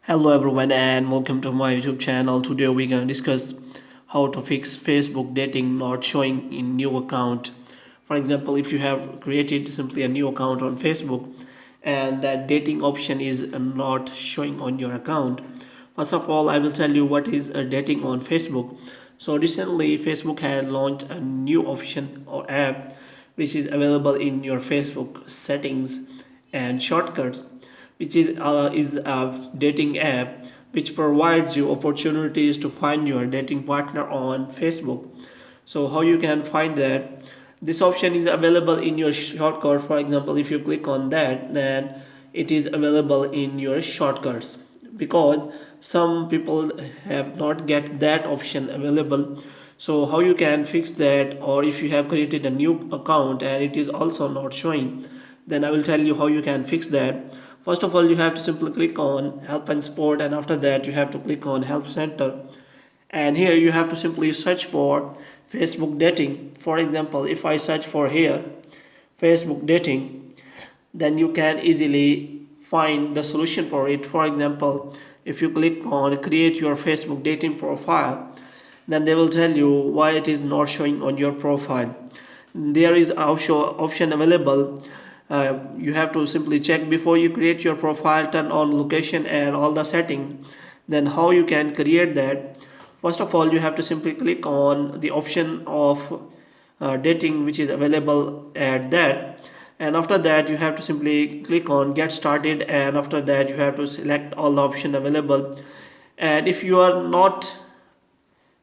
Hello everyone and welcome to my YouTube channel. Today we're going to discuss how to fix Facebook dating not showing in new account. For example, if you have created simply a new account on Facebook and that dating option is not showing on your account. First of all, I will tell you what is a dating on Facebook. So recently Facebook had launched a new option or app which is available in your Facebook settings and shortcuts, which is a dating app which provides you opportunities to find your dating partner on Facebook. So how you can find that? This option is available in your shortcut. For example, if you click on that, then it is available in your shortcuts, because some people have not get that option available. So how you can fix that, or if you have created a new account and it is also not showing, then I will tell you how you can fix that. First of all, you have to simply click on help and support, and after that you have to click on help center, and here you have to simply search for Facebook dating. For example, if I search for here Facebook dating, then you can easily find the solution for it. For example, if you click on create your Facebook dating profile, then they will tell you why it is not showing on your profile. There is also option available. You have to simply check before you create your profile, turn on location and all the settings. Then how you can create that? First of all, you have to simply click on the option of dating which is available at that, and after that you have to simply click on get started, and after that you have to select all the option available. And if you are not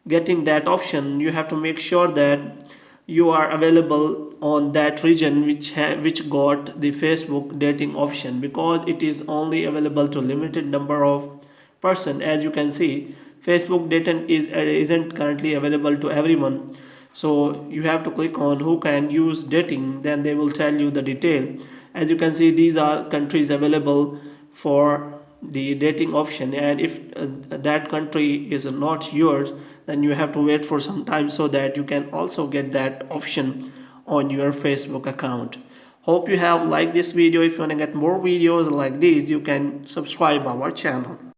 getting that option, you have to make sure that you are available on that region which got the Facebook dating option, because it is only available to limited number of person. As you can see, Facebook dating isn't currently available to everyone. So you have to click on who can use dating, then they will tell you the detail. As you can see, these are countries available for the dating option, and if that country is not yours, then you have to wait for some time so that you can also get that option on your Facebook account. Hope you have liked this video. If you want to get more videos like this, you can subscribe our channel.